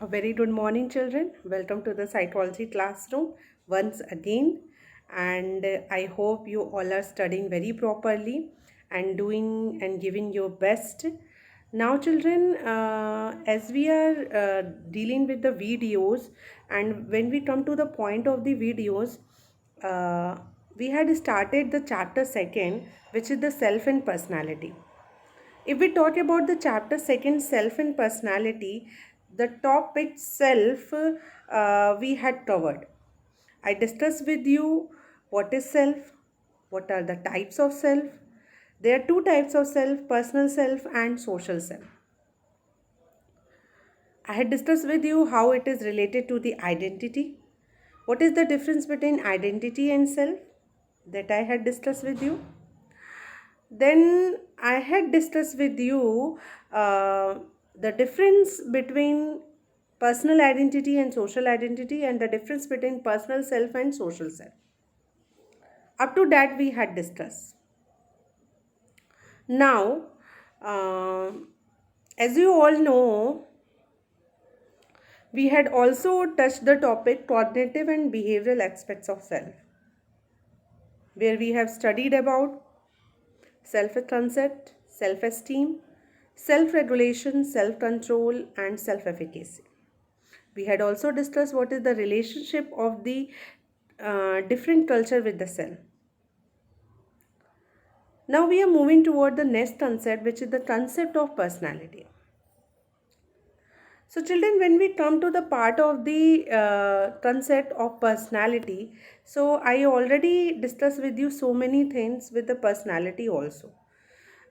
A very good morning, children. Welcome to the psychology classroom once again. And I hope you all are studying very properly and doing and giving your best. Now, children, as we are dealing with the videos, and when we come to the point of the videos, uh, we had started the chapter second, which is the self and personality. If we talk about the chapter second, self and personality, the topic self we had covered. I discussed with you what is self, what are the types of self. There are two types of self, personal self and social self. I had discussed with you how it is related to the identity. What is the difference between identity and self? That I had discussed with you. Then I had discussed with you the difference between personal identity and social identity, and the difference between personal self and social self. Up to that, we had discussed. Now, as you all know, we had also touched the topic cognitive and behavioral aspects of self, where we have studied about self concept, self esteem, self regulation, self control, and self efficacy. We had also discussed what is the relationship of the different culture with the self. Now we are moving toward the next concept, which is the concept of personality. So, children, when we come to the part of the concept of personality, so I already discussed with you so many things with the personality also.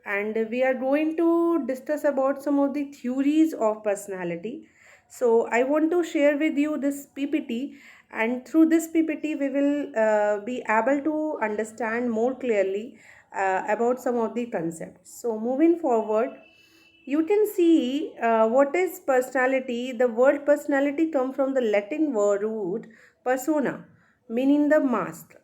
And we are going to discuss about some of the theories of personality. So I want to share with you this PPT, and through this PPT we will be able to understand more clearly about some of the concepts. So moving forward, you can see what is personality. The word personality come from the Latin word root persona, meaning the mask.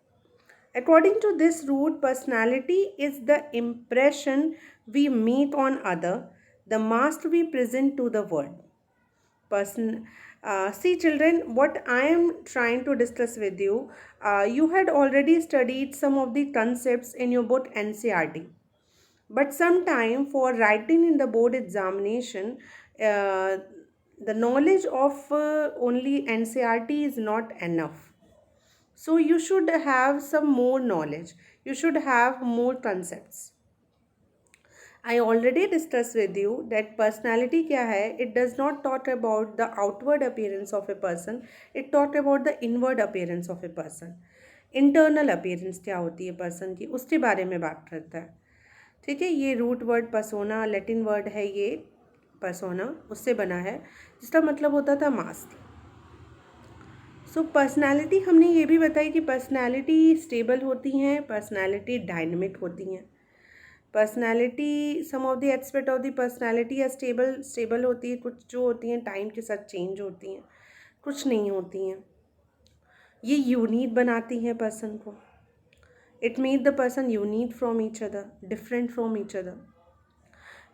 According to this root, personality is the impression we make on other, the mask we present to the world. See, children, what I am trying to discuss with you, you had already studied some of the concepts in your book NCRT. But sometime for writing in the board examination, uh, the knowledge of only NCRT is not enough. So you should have some more knowledge. You should have more concepts. I already discussed with you that personality kya hai. It does not talk about the outward appearance of a person. It talk about the inward appearance of a person. Internal appearance क्या होती है person की, उसके बारे में बात करता है. ठीक है, ये root word persona Latin word है, ये पर्सोना उससे बना है, जिसका मतलब होता था मास्क. सो पर्सनैलिटी हमने ये भी बताई कि पर्सनैलिटी स्टेबल होती हैं, पर्सनैलिटी डायनमिक होती हैं. Personality some of the aspect of the personality या स्टेबल होती है, कुछ जो होती हैं टाइम के साथ चेंज होती हैं, कुछ नहीं होती हैं. ये यूनिक बनाती हैं पर्सन को. It make the person unique from each other, different from each other.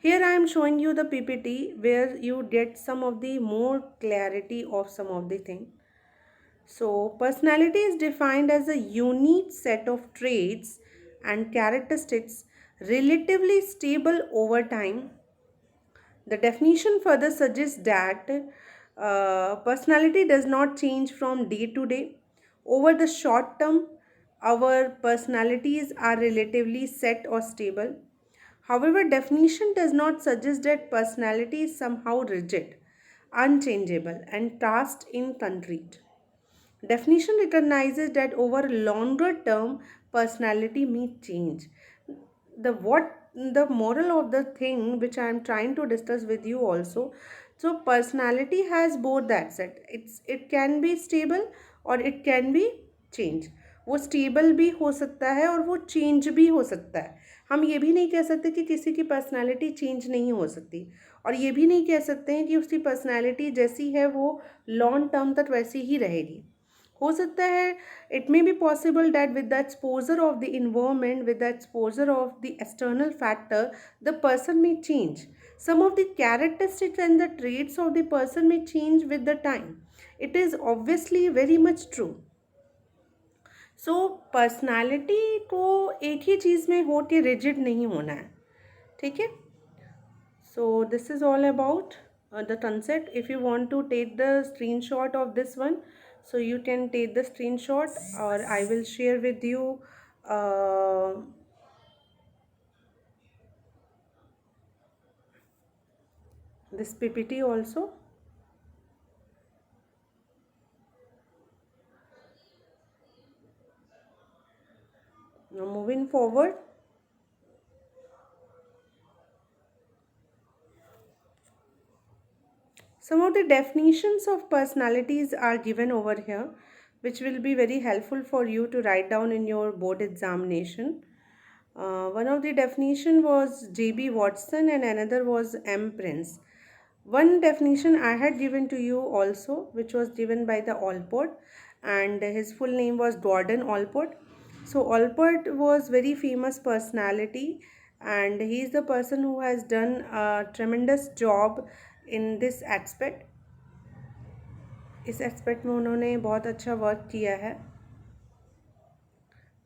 Here I am showing you the PPT where you get some of the more clarity of some of the thing. So personality is defined as a unique set of traits and characteristics relatively stable over time. The definition further suggests that personality does not change from day to day. Over the short term, our personalities are relatively set or stable. However, definition does not suggest that personality is somehow rigid, unchangeable, and cast in concrete. Definition recognizes that over longer term, personality may change. The moral of the thing which I am trying to discuss with you also. So personality has both that set. It can be stable और it can be change. वो stable भी हो सकता है और वो change भी हो सकता है. हम ये भी नहीं कह सकते कि किसी की पर्सनालिटी चेंज नहीं हो सकती, और ये भी नहीं कह सकते हैं कि उसकी पर्सनालिटी जैसी है वो लॉन्ग टर्म तक वैसी ही रहेगी. हो सकता है, it may be possible that with the exposure of the environment, with the exposure of the external factor, the person may change. Some of the characteristics and the traits of the person may change with the time. It is obviously very much true. So personality को एक ही चीज़ में हो के rigid नहीं होना है, ठीक है. So this is all about the concept. If you want to take the screenshot of this one, so you can take the screenshot, or I will share with you this PPT also. Now moving forward, some of the definitions of personalities are given over here, which will be very helpful for you to write down in your board examination. One of the definition was J.B. Watson and another was M. Prince. One definition I had given to you also, which was given by the Allport, and his full name was Gordon Allport. So Allport was very famous personality, and he is the person who has done a tremendous job in this aspect. इस aspect में उन्होंने बहुत अच्छा work किया है,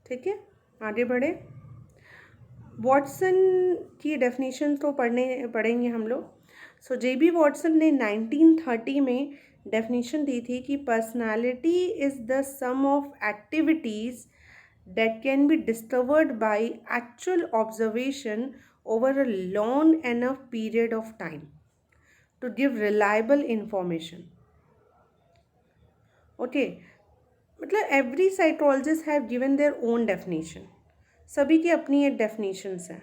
ठीक है. आगे बढ़े. वॉटसन की डेफिनेशन तो पढ़ेंगे हम लोग. सो J.B. वॉटसन ने 1930 में डेफिनेशन दी थी कि personality is the sum of activities that can be discovered by actual observation over a long enough period of time to give reliable information. Okay, मतलब every psychologist have given their own definition. सभी की अपनी एक definitions हैं.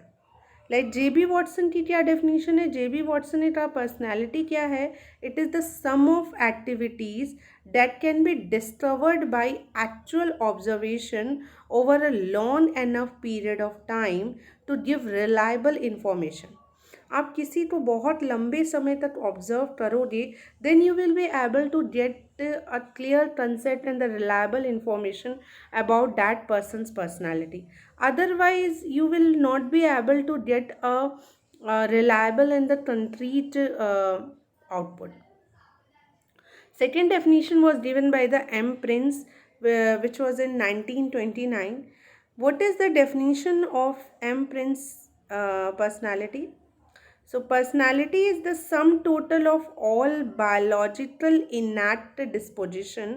Like J.B. Watson की क्या definition है? J.B. Watson ने कहा पर्सनैलिटी क्या है? It is the sum of activities that can be discovered by actual observation over a long enough period of time to give reliable information. आप किसी को बहुत लंबे समय तक ऑब्जर्व करोगे, then you will be able to get a clear concept and the reliable information about that person's personality. Otherwise you will not be able to get a reliable and the concrete output. Second definition was given by the M. Prince, which was in 1929. What is the definition of M. Prince personality? So personality is the sum total of all biological innate disposition,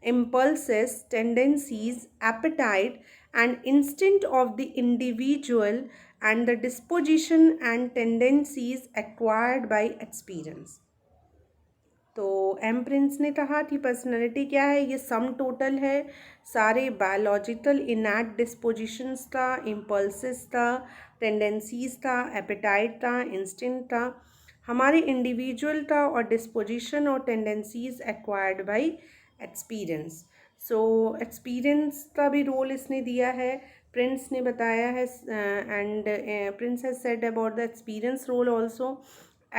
impulses, tendencies, appetite and instinct of the individual, and the disposition and tendencies acquired by experience. तो M Prince ने कहा कि personality क्या है? ये sum total है सारे biological इनैट डिस्पोजिशंस का, इम्पल्सिस का, टेंडेंसीज का, एपेटाइट का, इंस्टिंक्ट का, हमारे इंडिविजुअल का, और डिस्पोजिशन और tendencies acquired by experience. So experience का भी रोल इसने दिया है, प्रिंस ने बताया है, and Prince has said about the experience role also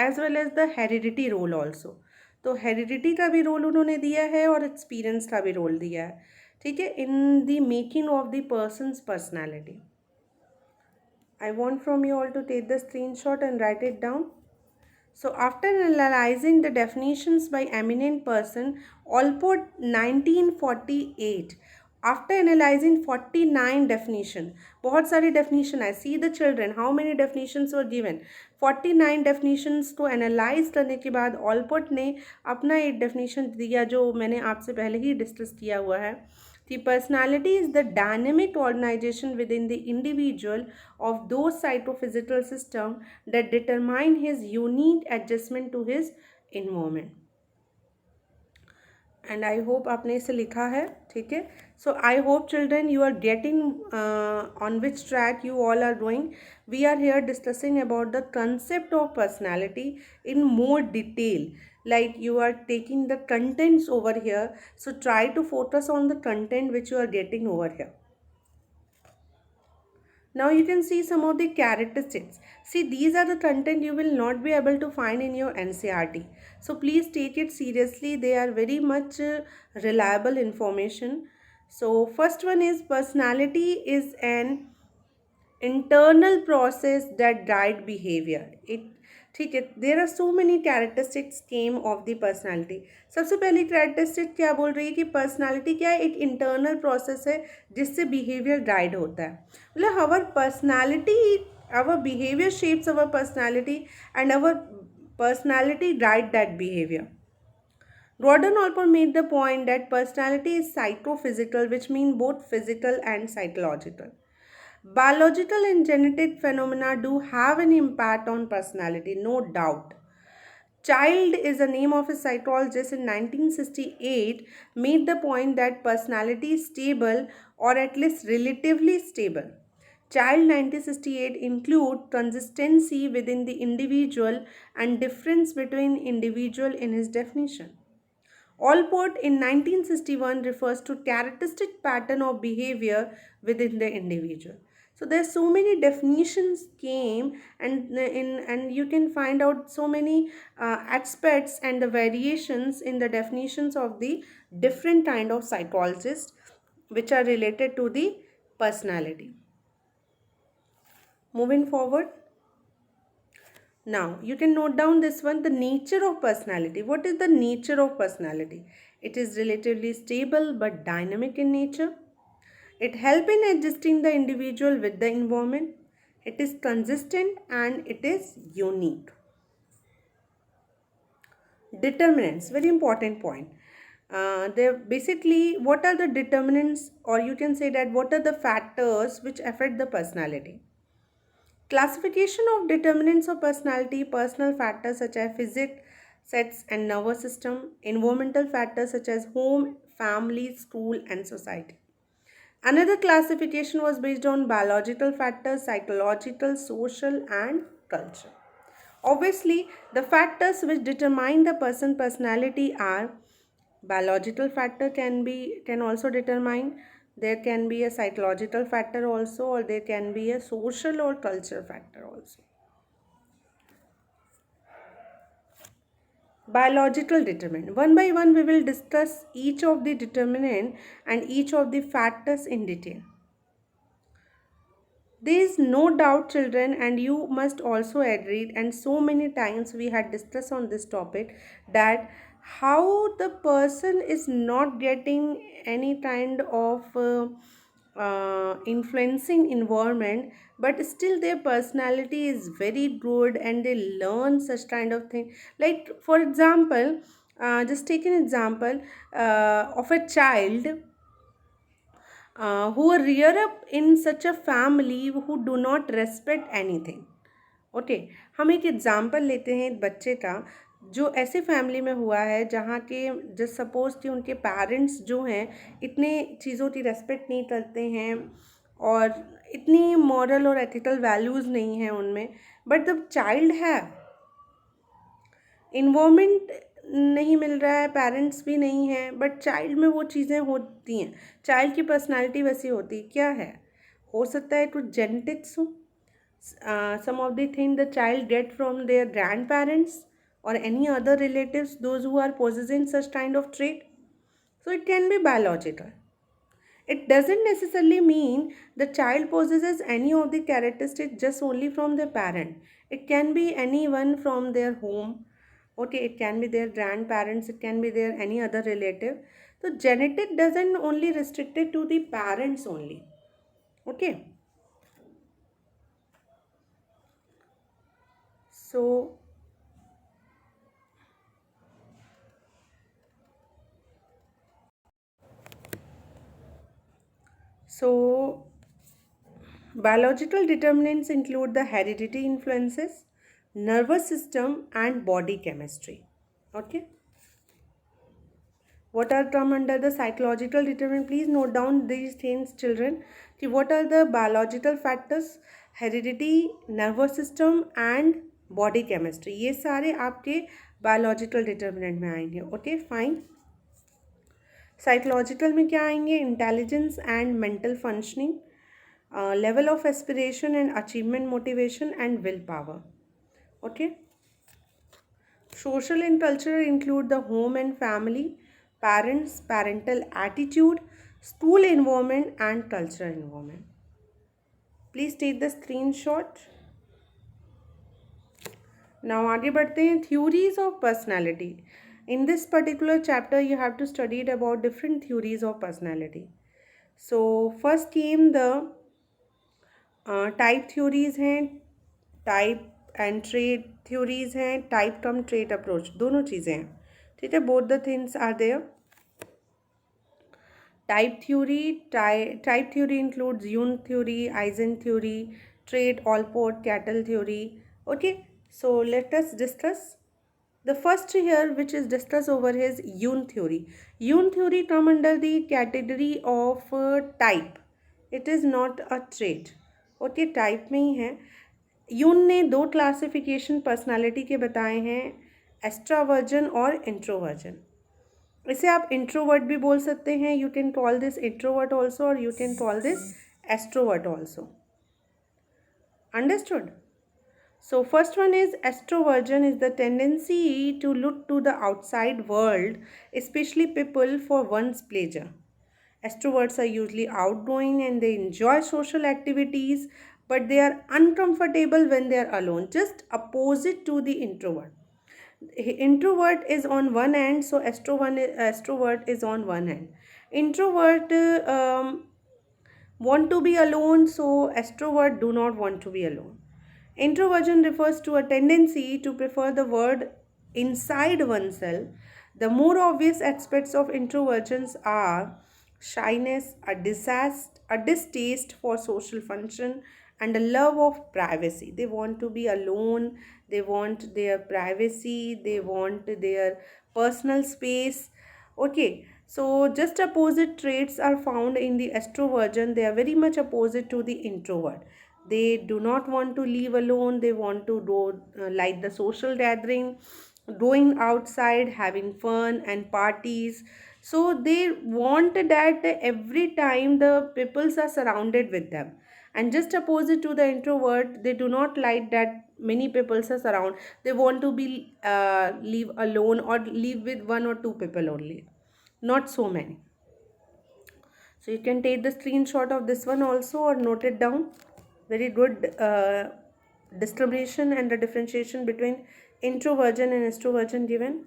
as well as the heredity role also. तो हेरिडिटी का भी रोल उन्होंने दिया है और एक्सपीरियंस का भी रोल दिया है, ठीक है, in the making of the person's personality. I want from you all to take the screenshot and write it down. So after analyzing the definitions by eminent person, Allport 1948, after analyzing 49 definition, बहुत सारी definition है. See the children, how many definitions were given? 49 definitions को analyze करने के बाद Allport ने अपना एक definition दिया जो मैंने आपसे पहले ही डिस्कस किया हुआ है. The personality is the dynamic organization within the individual of those psychophysical systems that determine his unique adjustment to his environment. And I hope आपने इसे लिखा है, ठीक है. So I hope children you are getting on which track you all are going. We are here discussing about the concept of personality in more detail. Like you are taking the contents over here, so try to focus on the content which you are getting over here. Now you can see some of the characteristics. See, these are the content you will not be able to find in your NCERT. So please take it seriously. They are very much reliable information. So first one is personality is an internal process that guide behavior. ठीक है, there are so many characteristics came of the personality. सबसे पहली characteristic क्या बोल रही है कि personality क्या है, एक इंटरनल प्रोसेस है जिससे बिहेवियर गाइड होता है। मतलब our personality, our behaviour shapes our personality and our personality guide that behavior. Gordon Allport made the point that personality is psychophysical, which means both physical and psychological. Biological and genetic phenomena do have an impact on personality, no doubt. Child is the name of a psychologist in 1968 made the point that personality is stable or at least relatively stable. Child 1968 include consistency within the individual and difference between individual in his definition. Allport in 1961 refers to characteristic pattern of behavior within the individual. So there's so many definitions came, and you can find out so many aspects and the variations in the definitions of the different kind of psychologists which are related to the personality. Moving forward. Now, you can note down this one, the nature of personality. What is the nature of personality? It is relatively stable but dynamic in nature. It helps in adjusting the individual with the environment. It is consistent and it is unique. Determinants, very important point. Basically, what are the determinants, or you can say that what are the factors which affect the personality? Classification of determinants of personality: personal factors such as physics, sex and nervous system; environmental factors such as home, family, school and society. Another classification was based on biological factors, psychological, social and culture. Obviously, the factors which determine the personality are biological factor, can also determine. There can be a psychological factor also, or there can be a social or culture factor also. Biological determinant. One by one we will discuss each of the determinant and each of the factors in detail. There is no doubt, children, and you must also agree, and so many times we had discussed on this topic, that how the person is not getting any kind of influencing environment, but still their personality is very good and they learn such kind of thing. Like, for example, just take an example of a child who are rear up in such a family who do not respect anything. Okay, हम एक example लेते हैं एक बच्चे का जो ऐसे family में हुआ है जहाँ के जस्ट सपोज कि उनके पेरेंट्स जो हैं इतने चीज़ों की रेस्पेक्ट नहीं करते हैं और इतनी मॉरल और एथिकल वैल्यूज़ नहीं हैं उनमें, बट द चाइल्ड है, इन्वॉर्मेंट नहीं मिल रहा है, पेरेंट्स भी नहीं हैं, बट चाइल्ड में वो चीज़ें होती हैं, चाइल्ड की पर्सनालिटी वैसी होती है। क्या है, हो सकता है कुछ जेनेटिक्स हो, some of the things the child get from their grandparents or any other relatives, those who are possessing such kind of trait. So it can be biological. It doesn't necessarily mean the child possesses any of the characteristics just only from their parent. It can be anyone from their home. Okay, it can be their grandparents, it can be their any other relative. So genetic doesn't only restricted to the parents only. Okay. So biological determinants include the heredity influences, nervous system and body chemistry. Okay. What are come under the psychological determinant? Please note down these things, children. What are the biological factors? Heredity, nervous system and body chemistry. ये सारे आपके biological determinant में आएंगे. Okay, fine. Psychological में क्या आएंगे? Intelligence and mental functioning, level of aspiration and achievement, motivation and willpower. Okay. Social and cultural include the home and family, parents, parental attitude, school environment and cultural environment. Please take the screenshot. Now आगे बढ़ते हैं, theories of personality. In this particular chapter you have to studied about different theories of personality. So first came the type theories हैं, type and trait theories हैं, type cum trait approach, दोनों चीज़ें हैं. ठीक है, both the things are there. Type theory includes Jung theory, Eisen theory, trait, Allport, Cattle theory. Okay, so let us discuss. The first here which is discussed over here is Jung theory. Jung theory come under the category of type. It is not a trait. Okay, type में ही है. यून ने दो classification personality के बताए हैं, extraversion और introversion. इसे आप इंट्रोवर्ट भी बोल सकते हैं, you can call this introvert also, और you can call this extrovert also. Understood. So first one is extroversion is the tendency to look to the outside world, especially people, for one's pleasure. Extroverts are usually outgoing and they enjoy social activities, but they are uncomfortable when they are alone, just opposite to the introvert. Introvert is on one end, so extrovert is on one end. Introvert want to be alone, so extrovert do not want to be alone. Introversion refers to a tendency to prefer the word inside oneself. The more obvious aspects of introversions are shyness, a distaste for social function, and a love of privacy. They want to be alone, they want their privacy, they want their personal space. Okay, so just opposite traits are found in the extroversion. They are very much opposite to the introvert. They do not want to live alone, they want to do like the social gathering, going outside, having fun and parties. So they want that every time the peoples are surrounded with them. And just opposite to the introvert, they do not like that many people are surround. They want to be live alone or live with one or two people only, not so many. So you can take the screenshot of this one also or note it down. Very good discrimination and the differentiation between introversion and extroversion given.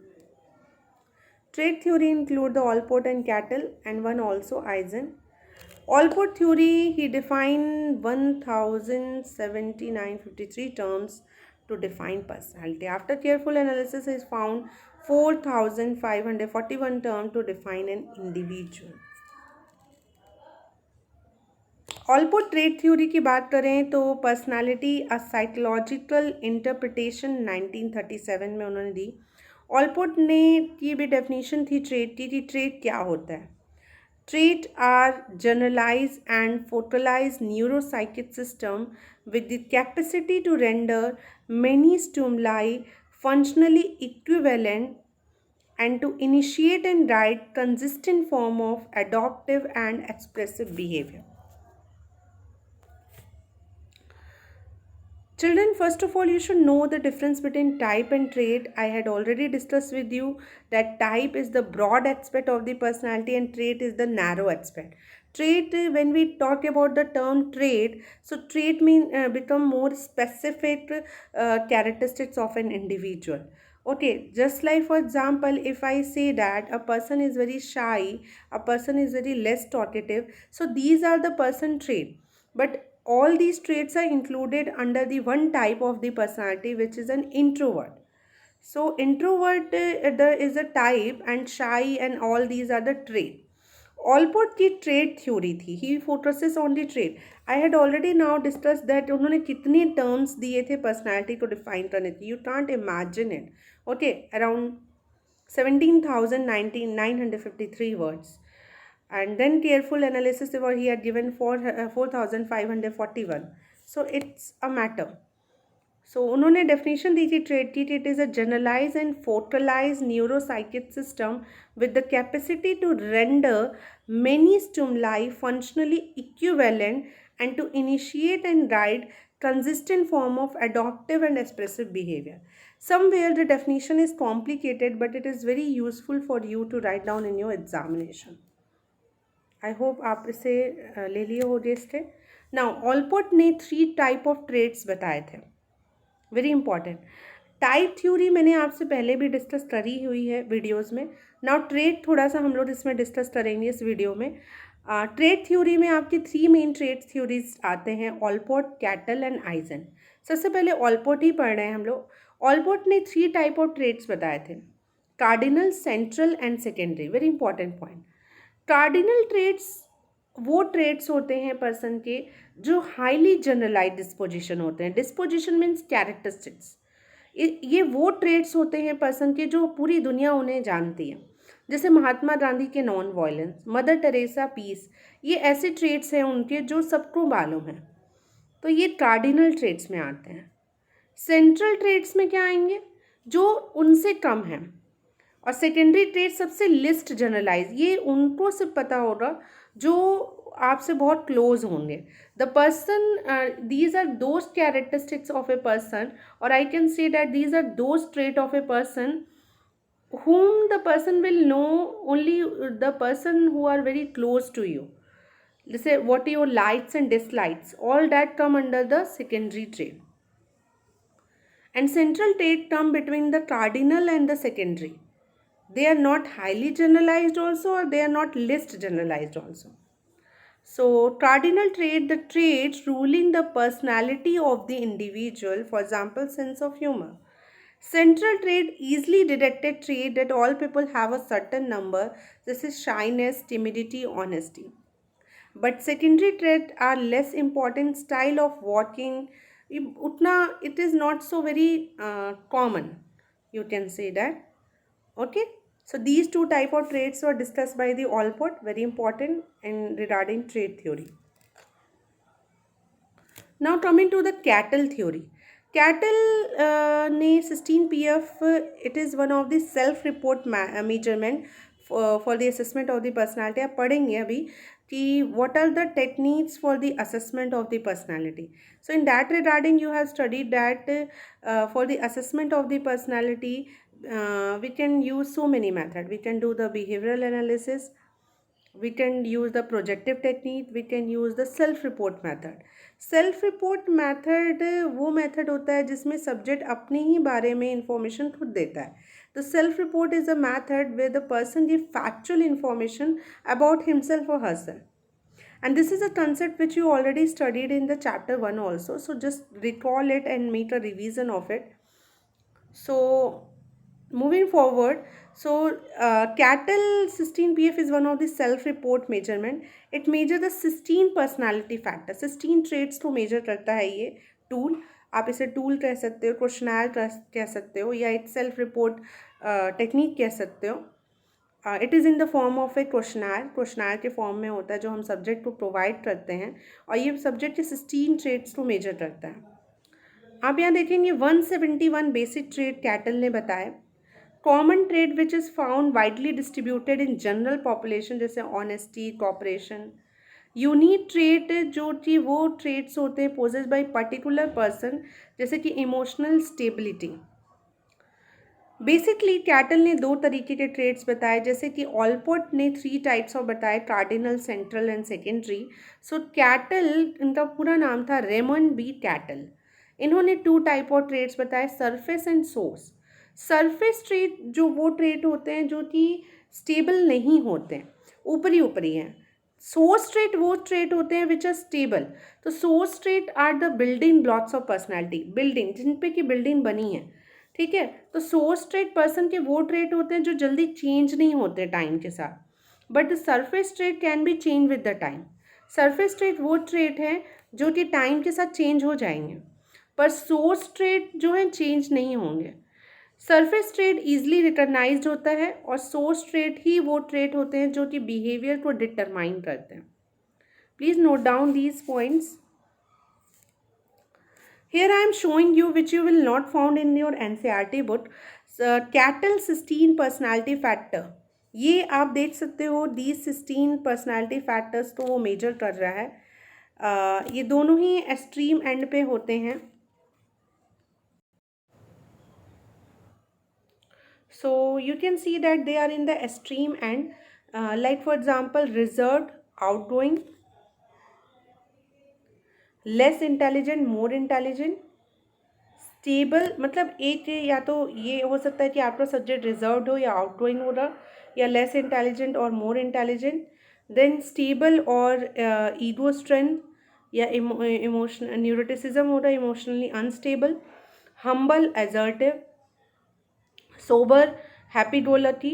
Trait theory include the Allport and Cattle, and one also Eisen. Allport theory, he defined 107953 terms to define personality. After careful analysis, he found 4541 terms to define an individual. Allport trait theory की बात करें तो personality a psychological interpretation 1937 में उन्होंने दी. Allport ने की भी definition थी ट्रेट की कि ट्रेट क्या होता है. Trait are generalize and focalize neuropsychic system with the capacity to render many stimuli functionally equivalent and to initiate and guide consistent form of adaptive and expressive behavior. Children, first of all, you should know the difference between type and trait. I had already discussed with you that type is the broad aspect of the personality and trait is the narrow aspect. Trait, when we talk about the term trait, so trait become more specific characteristics of an individual. Okay, just like for example, if I say that a person is very shy, a person is very less talkative, so these are the person trait. But all these traits are included under the one type of the personality, which is an introvert. So introvert there is a type, and shy and all these are the trait. Allport की trait theory थी, he focuses on the trait. I had already now discuss that उन्होंने कितने terms दिए थे personality को define करने की. You can't imagine it. Okay, around 17,953 words. And then careful analysis where he had given 4,541. So it's a matter. So उन्होंने definition दी थी trait की, it is a generalized and focalized neuropsychic system with the capacity to render many stimuli functionally equivalent and to initiate and guide consistent form of adaptive and expressive behavior. Somewhere the definition is complicated, but it is very useful for you to write down in your examination. I hope आप इसे ले लिए हो गए इसके. Now Allport ने 3 type of traits बताए थे, वेरी इंपॉर्टेंट. टाइप थ्योरी मैंने आपसे पहले भी डिस्कस करी हुई है वीडियोस में. नाउ ट्रेड थोड़ा सा हम लोग इसमें डिस्कस करेंगे इस वीडियो में. ट्रेड थ्योरी में आपकी 3 मेन ट्रेड थ्योरीज आते हैं, ऑलपोर्ट, कैटल एंड आइजन. सबसे पहले ऑलपोर्ट ही पढ़ रहे हैं हम लोग. ऑलपोर्ट ने 3 टाइप ऑफ ट्रेड्स बताए थे, cardinal, central and secondary. Very important point. Cardinal traits वो ट्रेड्स होते हैं पर्सन के जो हाईली जनरलाइज डिस्पोजिशन होते हैं. Disposition means characteristics. ये वो ट्रेड्स होते हैं पर्सन के जो पूरी दुनिया उन्हें जानती है. जैसे महात्मा गांधी के non violence, Mother Teresa peace, ये ऐसे ट्रेड्स हैं उनके जो सबको मालूम है. तो ये कार्डिनल ट्रेड्स में आते हैं. सेंट्रल ट्रेड्स में क्या आएंगे, जो उनसे कम है. और सेकेंडरी ट्रेड सबसे लिस्ट जनरलाइज, ये उनको सिर्फ पता होगा जो आपसे बहुत क्लोज होंगे. The person, these are those characteristics of a person, और I can say that these are those trait of a person whom the person will know, only the person who are very close to you. Let's say what are your likes and dislikes, all that come under the secondary trait. And central trait come between the cardinal and the secondary. They are not highly generalized also, or they are not least generalized also. So cardinal trait, the traits ruling the personality of the individual, for example sense of humor. Central trait, easily detected trait that all people have a certain number. This is shyness, timidity, honesty. But secondary trait are less important, style of walking, utna it is not so very common, you can say that. Okay, so these two type of traits were discussed by the Allport, very important in regarding trait theory. Now coming to the cattle theory. Cattell ने 16 PF, it is one of the self report measurement for the assessment of the personality. आप पढ़ेंगे अभी कि what are the techniques for the assessment of the personality. So in that regarding you have studied that for the assessment of the personality we can use so many methods. We can do the behavioral analysis, we can use the projective technique, we can use the self report method. Self report method वो method होता है जिसमें subject अपने ही बारे में information खुद देता है. तो self report is a method where the person give factual information about himself और herself. And this is a concept which you already studied in the chapter 1 also. So just recall it and make a revision of it. So moving forward, so cattle 16 PF is one of the self-report measurement. It measure the 16 personality factor, 16 traits को measure करता है ये tool. आप इसे tool कह सकते हो, questionnaire कह सकते हो, या एक self report technique कह सकते हो. It is in the form of A questionnaire के फॉर्म में होता है जो हम सब्जेक्ट को प्रोवाइड करते हैं, और ये सब्जेक्ट के 16 ट्रेट्स को मेजर करता है. आप यहाँ देखेंगे 171 बेसिक ट्रेट कैटल ने बताए. Common trait which is found widely distributed in general population, जैसे ऑनेस्टी, कॉपरेशन. यूनिक ट्रेट जो कि वो ट्रेट्स होते हैं पोजेस बाय पर्टिकुलर पर्सन, जैसे कि इमोशनल स्टेबिलिटी. बेसिकली कैटल ने 2 तरीके के ट्रेड्स बताए, जैसे कि ऑलपोर्ट ने 3 टाइप्स ऑफ बताए, cardinal, central and secondary. So cattle, इनका पूरा नाम था रेमंड बी कैटल. इन्होंने 2 टाइप ऑफ ट्रेड्स बताए, surface and source. Surface trade जो वो ट्रेड होते हैं जो कि स्टेबल नहीं होते हैं, ऊपरी ऊपरी हैं. सोर्स ट्रेट वो ट्रेट होते हैं विच आर स्टेबल. तो source trait are the building blocks of personality, building जिन पे की बिल्डिंग बनी है. ठीक है, तो सोर्स ट्रेट पर्सन के वो ट्रेट होते हैं जो जल्दी चेंज नहीं होते टाइम के साथ, but the surface trait can be change with the time. Surface trait वो ट्रेट है जो कि टाइम के साथ चेंज हो जाएंगे, पर सोर्स ट्रेट जो है चेंज नहीं होंगे. सरफेस ट्रेट ईजिली रिकॉग्नाइज्ड होता है, और सोर्स ट्रेट ही वो ट्रेट होते हैं जो कि बिहेवियर को डिटरमाइन करते हैं. Please note down these points. Here I am showing you, which you will not found in your NCERT book, Cattle 16 personality factor. ये आप देख सकते हो, these 16 personality factors को वो मेजर कर रहा है. ये दोनों ही एक्सट्रीम एंड पे होते हैं. So you can see that they are in the extreme end. Like for example, reserved, outgoing, less intelligent, more intelligent, stable मतलब एक या तो ये हो सकता है कि आपका सब्जेक्ट रिजर्व्ड हो या आउटगोइंग हो रहा, या लेस इंटेलिजेंट और मोर इंटेलिजेंट। देन स्टेबल और ईगो स्ट्रेंथ या इमोशनल न्यूरोटिसिज्म हो रहा है, emotionally unstable. Humble assertive, sober, happy-go-lucky,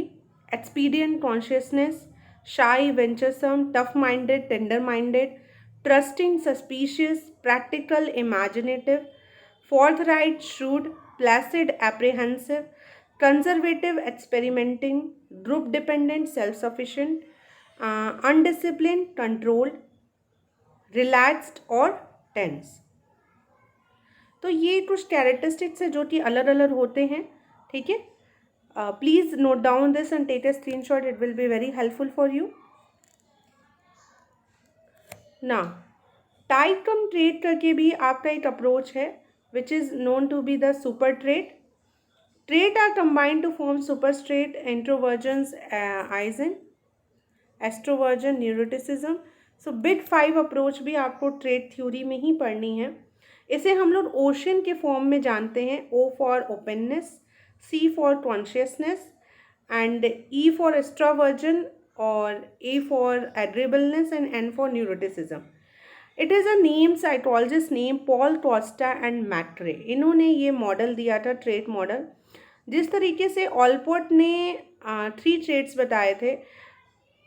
expedient consciousness, shy, venturesome, tough-minded, tender-minded, trusting, suspicious, practical, imaginative, forthright, shrewd, placid, apprehensive, conservative, experimenting, group-dependent, self-sufficient, undisciplined, controlled, relaxed और tense। तो ये कुछ characteristics है जो कि अलग अलग होते हैं, ठीक है। Please note down this and take a screenshot, it will be very helpful for you. ना टाइप कम ट्रेट करके भी आपका एक अप्रोच है which is known to be the super trait. Trait are combined to form super trait, introversions, Eysenck, extroversion, neuroticism. So big 5 approach भी आपको trait theory में ही पढ़नी है। इसे हम लोग ओशन के फॉर्म में जानते हैं। O for openness, C for conscientiousness and E for extraversion और A for agreeableness and N for neuroticism. It is a name psychologist name Paul Costa and McCrae, इन्होंने ये मॉडल दिया था, ट्रेट मॉडल। जिस तरीके से ऑलपोर्ट ने 3 traits बताए थे,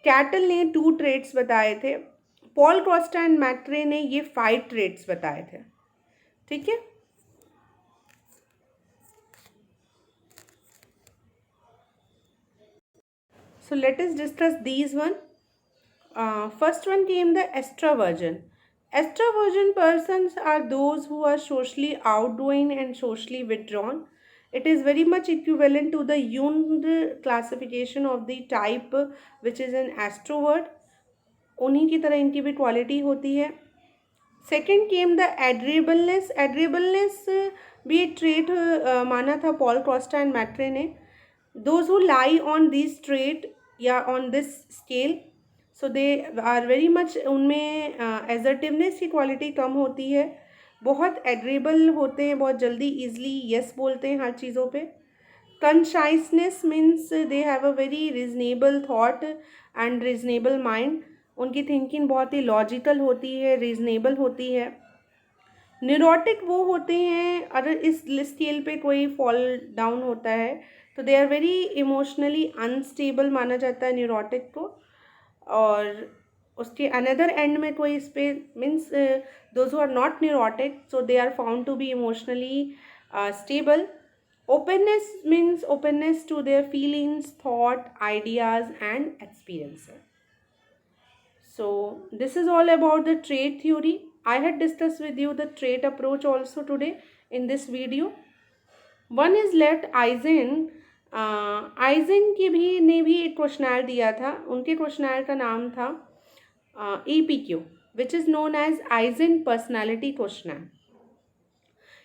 कैटल ने 2 ट्रेट्स बताए थे, पॉल कॉस्टा एंड मैक्ट्रे ने ये 5 ट्रेट्स बताए थे, ठीक है। So let us discuss these one. First one came the extraversion. Extraversion persons are those who are socially outgoing and socially withdrawn. It is very much equivalent to the Jung classification of the type which is an extrovert. उन्हीं की तरह इनकी भी quality होती है। Second came the agreeableness. Agreeableness भी एक trait माना था पॉल कॉस्टा एंड मैट्रे ने। Those who lie on this trait या on this scale, so they are very much, उनमें एजर्टिवनेस की क्वालिटी कम होती है, बहुत एग्रीएबल होते हैं, बहुत जल्दी ईजली यस बोलते हैं हर चीज़ों पे। Conscientiousness means they have a very reasonable thought and reasonable mind, उनकी थिंकिंग बहुत ही लॉजिकल होती है, रीजनेबल होती है। न्यूरोटिक वो होते हैं, अगर इस स्केल पे कोई फॉल डाउन होता है तो they are very emotionally unstable माना जाता है न्यूरोटिक को। और उसके अनदर एंड में कोई इस पे means those who are not neurotic, so they are found to be emotionally stable. Openness means openness to their feelings, thought, ideas and experiences. So this is all about the trait theory. I had discussed with you the trait approach also today in this video. One is left Eisen. Eisen की भी ने भी एक questionnaire दिया था, उनके questionnaire का नाम था EPQ, which is known as Eisen Personality Questionnaire.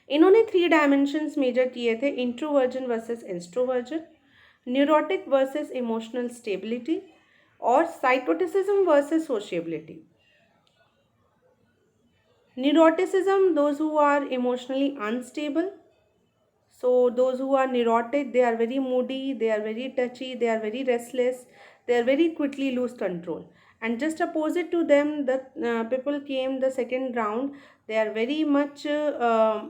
इन्होंने 3 डायमेंशंस मेजर किए थे, introversion versus extroversion, neurotic versus emotional stability और psychoticism versus sociability. Neuroticism, those who are emotionally unstable. So those who are neurotic, they are very moody, they are very touchy, they are very restless, they are very quickly lose control. And just opposite to them, the people came the second round, they are very much uh,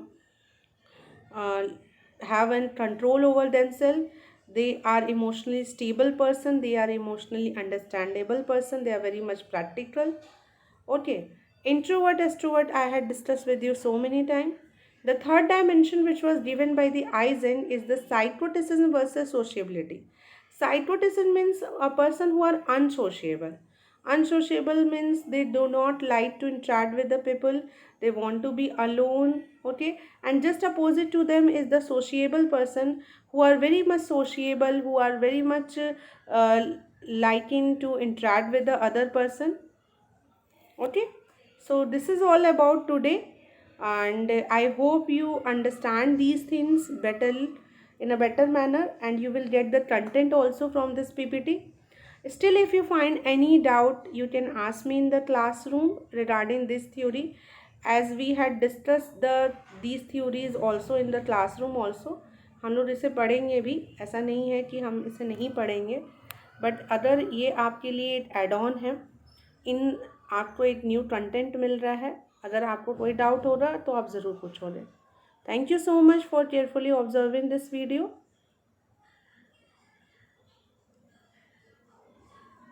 have a control over themselves. They are emotionally stable person, they are emotionally understandable person, they are very much practical. Okay, introvert, extrovert, I had discussed with you so many times. The third dimension which was given by the Eisen is the psychoticism versus sociability. Psychoticism means a person who are unsociable. Unsociable means they do not like to interact with the people, they want to be alone, okay. And just opposite to them is the sociable person who are very much sociable, who are very much liking to interact with the other person, okay. So this is all about today, and I hope you understand these things better, in a better manner, and you will get the content also from this PPT. Still, if you find any doubt, you can ask me in the classroom regarding this theory. As we had discussed the these theories also in the classroom also. हम लोग इसे पढ़ेंगे भी, ऐसा नहीं है कि हम इसे नहीं पढ़ेंगे, बट अगर ये आपके लिए एक एड ऑन है, इन आपको एक न्यू कंटेंट मिल रहा है। अगर आपको कोई डाउट हो रहा है तो आप ज़रूर पूछोगे। Thank you so much for carefully observing this video.